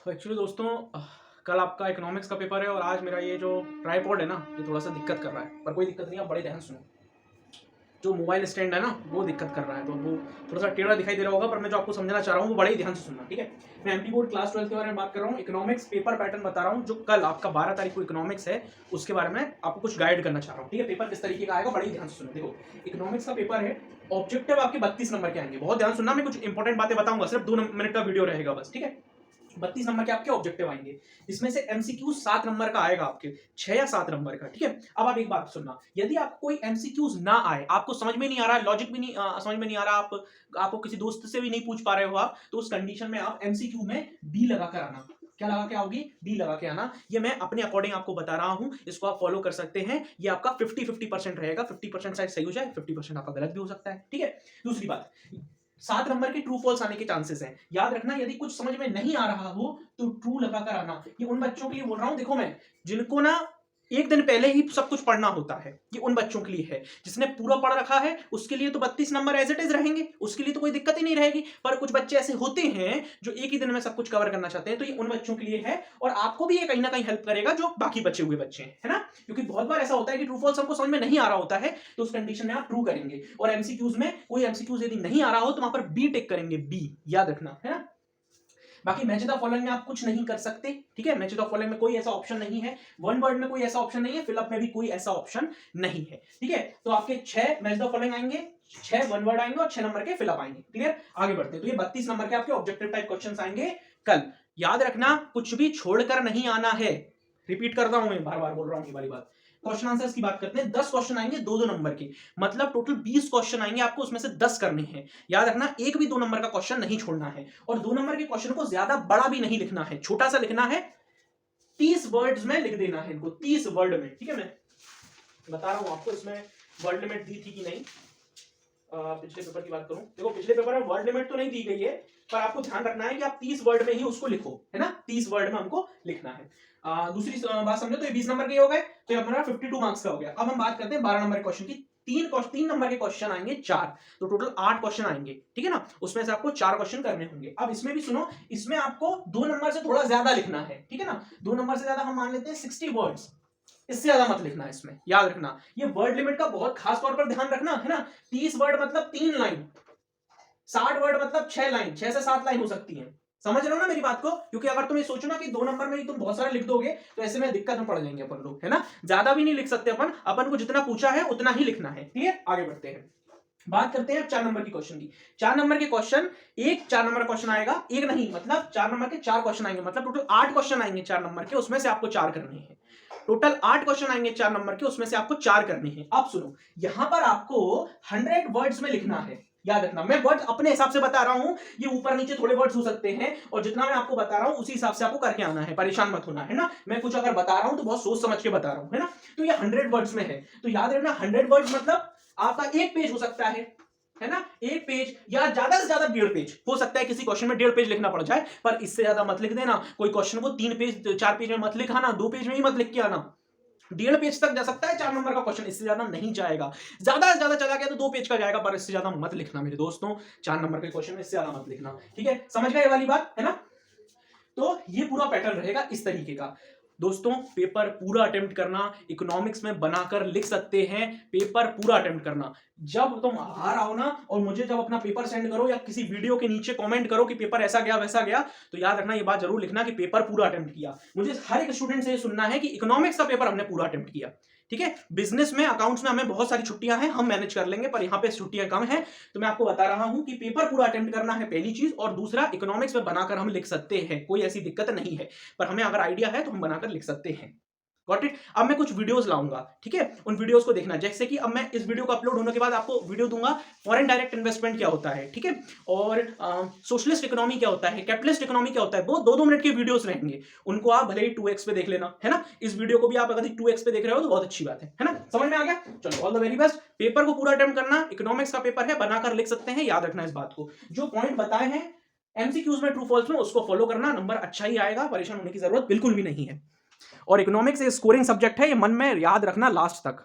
Actually दोस्तों कल आपका इकोनॉमिक्स का पेपर है और आज मेरा ये जो ट्राइपॉड है ना ये थोड़ा सा दिक्कत कर रहा है, पर कोई दिक्कत नहीं, आप बड़े ध्यान से सुनो। जो मोबाइल स्टैंड है ना वो दिक्कत कर रहा है, तो वो थोड़ा सा टेढ़ा दिखाई दे रहा होगा, पर मैं जो आपको समझना चाह रहा हूँ वो बड़े ही ध्यान से सुनना, ठीक है। मैं एमपी बोर्ड क्लास 12 के बारे में बात कर रहा हूँ, इकोनॉमिक्स पेपर पैटर्न बता रहा हूँ, जो कल आपका 12 तारीख को इकोनॉमिक्स है उसके बारे में आपको कुछ गाइड करना चाह रहा हूँ, ठीक है। पेपर किस तरीके का आएगा बड़े ही ध्यान से सुनो। देखो, इकोनॉमिक्स का पेपर है, ऑब्जेक्टिव आपके 32 नंबर के आएंगे, बहुत ध्यान सुनना, मैं कुछ इंपॉर्टेंट बातें बताऊंगा, सिर्फ 2 मिनट का वीडियो रहेगा बस, ठीक है। 32 नंबर के आपके ऑब्जेक्टिव आएंगे, इसमें से एमसीक्यू 7 नंबर का आएगा, आपके 6 या 7 नंबर का, ठीक है। अब आप एक बात सुनना, यदि आपको कोई एमसीक्यूज ना आए, आपको समझ में नहीं आ रहा है, लॉजिक भी नहीं समझ में नहीं आ रहा, आपको किसी दोस्त से भी नहीं पूछ पा रहे हो आप, तो उस कंडीशन में आप एमसीक्यू में बी लगा कर आना। क्या लगा के आओगी? बी लगा के आना। ये मैं अपने अकॉर्डिंग आपको बता रहा हूं, इसको आप फॉलो कर सकते हैं। ये आपका 50-50% रहेगा, 50% शायद सही हो जाए, 50% आपका गलत भी हो सकता है, ठीक है। दूसरी बात, 7 नंबर के ट्रू फॉल्स आने के चांसेस हैं, याद रखना। यदि कुछ समझ में नहीं आ रहा हो तो ट्रू लगाकर आना। ये उन बच्चों के लिए बोल रहा हूं, देखो मैं, जिनको ना एक दिन पहले ही सब कुछ पढ़ना होता है, ये उन बच्चों के लिए है। जिसने पूरा पढ़ रखा है उसके लिए तो 32 नंबर एज इट इज रहेंगे, उसके लिए तो कोई दिक्कत ही नहीं रहेगी। पर कुछ बच्चे ऐसे होते हैं जो एक ही दिन में सब कुछ कवर करना चाहते हैं, तो ये उन बच्चों के लिए है, और आपको भी ये कहीं ना कहीं हेल्प करेगा जो बाकी बचे हुए बच्चे हैं, है ना। क्योंकि बहुत बार ऐसा होता है कि ट्रू फॉल्स हमको समझ में नहीं आ रहा होता है, तो उस कंडीशन में आप ट्रू करेंगे, और एमसीक्यूज में कोई एमसीक्यूज यदि नहीं आ रहा हो तो वहां पर बी टेक करेंगे, बी, याद रखना, है ना। बाकी मैच द फॉलोइंग में आप कुछ नहीं कर सकते, ठीक है। मैच द फॉलोइंग में कोई ऐसा ऑप्शन नहीं है, वन वर्ड में कोई ऐसा ऑप्शन नहीं है, फिलअप में भी कोई ऐसा ऑप्शन नहीं है, ठीक है। तो आपके 6 मैच द फॉलोइंग आएंगे, 6 वन वर्ड आएंगे और 6 नंबर के फिलअप आएंगे, क्लियर। आगे बढ़ते हैं, तो ये 32 नंबर के आपके ऑब्जेक्टिव टाइप क्वेश्चंस आएंगे कल। याद रखना, कुछ भी छोड़कर नहीं आना है, रिपीट कर रहा हूं, मैं बार बार बोल रहा हूं ये वाली बात। क्वेश्चन आंसर्स की बात करते हैं, 10 क्वेश्चन आएंगे 2-2 नंबर के, मतलब टोटल 20 क्वेश्चन आएंगे, आपको उसमें से 10 करने हैं। याद रखना, एक भी 2 नंबर का क्वेश्चन नहीं छोड़ना है, और 2 नंबर के क्वेश्चन को ज्यादा बड़ा भी नहीं लिखना है, छोटा सा लिखना है, 30 वर्ड्स में लिख देना है इनको, 30 वर्ड में, ठीक है। मैं बता रहा हूं आपको इसमें वर्ड लिमिट दी थी कि नहीं। पिछले पेपर की बात करूं, देखो पिछले पेपर में वर्ड लिमिट तो नहीं दी गई है, पर आपको ध्यान रखना है कि आप 30 वर्ड में ही उसको लिखो, है ना, 30 वर्ड में हमको लिखना है। दूसरी बात समझो, तो ये 20 नंबर के हो गए, तो ये हमारा 52 मार्क्स का हो गया। अब हम बात करते हैं 12 नंबर क्वेश्चन की। 3 नंबर के क्वेश्चन आएंगे 4, तो टोटल 8 क्वेश्चन आएंगे, ठीक है ना। उसमें से आपको 4 क्वेश्चन करने होंगे। अब इसमें भी सुनो, इसमें आपको 2 नंबर से थोड़ा ज्यादा लिखना है, ठीक है ना। 2 नंबर से ज्यादा हम मान लेते हैं 60 वर्ड्स, इससे ज्यादा मत लिखना है इसमें, याद रखना। ये वर्ड लिमिट का बहुत खास तौर पर ध्यान रखना, है ना। 30 वर्ड मतलब 3 लाइन, 60 वर्ड मतलब 6 लाइन, 6 से 7 लाइन हो सकती है। समझ रहे हो ना मेरी बात को? क्योंकि अगर तुम ये सोचो ना कि 2 नंबर में ही तुम बहुत सारा लिख दोगे, तो ऐसे में दिक्कत में पड़ जाएंगे अपन लोग, है ना। ज्यादा भी नहीं लिख सकते अपन को जितना पूछा है उतना ही लिखना है, क्लियर। आगे बढ़ते हैं, बात करते हैं 4 नंबर की क्वेश्चन की। 4 नंबर के क्वेश्चन, एक 4 नंबर क्वेश्चन आएगा, एक नहीं, मतलब 4 नंबर के 4 क्वेश्चन आएंगे, मतलब टोटल 8 क्वेश्चन आएंगे 4 नंबर के, उसमें से आपको 4 करने हैं। टोटल 8 क्वेश्चन आएंगे 4 नंबर के, उसमें से आपको 4 करने हैं। अब सुनो, यहां पर आपको 100 वर्ड्स में लिखना है, याद रखना। मैं वर्ड्स अपने हिसाब से बता रहा हूं, ये ऊपर नीचे थोड़े वर्ड्स हो सकते हैं, और जितना मैं आपको बता रहा हूं उसी हिसाब से आपको करके आना है, परेशान मत होना, है ना। मैं कुछ अगर बता रहा हूं तो बहुत सोच समझ के बता रहा हूं, है ना। तो ये 100 वर्ड्स में है, तो याद रखना 100 वर्ड्स मतलब आपका एक पेज हो सकता है ना, एक पेज, या ज्यादा से ज्यादा 1.5 पेज हो सकता है, किसी क्वेश्चन में 1.5 पेज लिखना पड़ जाए, पर इससे ज्यादा मत लिख देना। कोई क्वेश्चन को 3 पेज 4 पेज में मत लिखाना, 2 पेज में ही मत लिख के आना। 1.5 पेज तक जा सकता है 4 नंबर का क्वेश्चन, इससे ज्यादा नहीं जाएगा। ज्यादा से ज्यादा चला गया तो 2 पेज का जाएगा, पर इससे ज्यादा मत लिखना मेरे दोस्तों। 4 नंबर के क्वेश्चन में इससे ज्यादा मत लिखना, ठीक है। समझ गए ये वाली बात, है ना। तो ये पूरा पैटर्न रहेगा इस तरीके का। दोस्तों, पेपर पूरा अटेम्प्ट करना, इकोनॉमिक्स में बनाकर लिख सकते हैं, पेपर पूरा अटेम्प्ट करना। जब तुम हार आओ ना, और मुझे जब अपना पेपर सेंड करो या किसी वीडियो के नीचे कमेंट करो कि पेपर ऐसा गया वैसा गया, तो याद रखना ये बात जरूर लिखना कि पेपर पूरा अटेम्प्ट किया। मुझे हर एक स्टूडेंट से ये सुनना है कि इकोनॉमिक्स का पेपर हमने पूरा अटेम्प्ट किया, ठीक है। बिजनेस में, अकाउंट्स में हमें बहुत सारी छुट्टियां हैं, हम मैनेज कर लेंगे, पर यहां पे छुट्टियां कम हैं, तो मैं आपको बता रहा हूं कि पेपर पूरा अटेम्प्ट करना है, पहली चीज, और दूसरा, इकोनॉमिक्स में बनाकर हम लिख सकते हैं, कोई ऐसी दिक्कत नहीं है, पर हमें अगर आइडिया है तो हम बनाकर लिख सकते हैं। Got it. अब मैं कुछ वीडियोस लाऊंगा, ठीक है, उन वीडियोस को देखना। जैसे कि अब मैं इस वीडियो को अपलोड होने के बाद आपको वीडियो दूंगा, फॉरेन डायरेक्ट इन्वेस्टमेंट क्या होता है, ठीक है, और सोशलिस्ट इकोनॉमी क्या होता है, कैपिटलिस्ट इकोनॉमी क्या होता है, वो 2-2 मिनट के वीडियोस रहेंगे, उनको आप भले ही 2x पे देख लेना, है ना। इस वीडियो को भी आप अगर 2x पे देख रहे हो तो बहुत अच्छी बात है ना। समझ में आ गया? चलो, all the very best. Paper को पूरा अटेम्प्ट करना, इकोनॉमिक्स का पेपर है, बनाकर लिख सकते हैं, याद रखना इस बात को। जो पॉइंट बताए हैं एमसीक्यूज में ट्रू फॉल्स में, उसको फॉलो करना, नंबर अच्छा ही आएगा, परेशान होने की जरूरत बिल्कुल भी नहीं है। और इकोनॉमिक्स एक स्कोरिंग सब्जेक्ट है, ये मन में याद रखना लास्ट तक।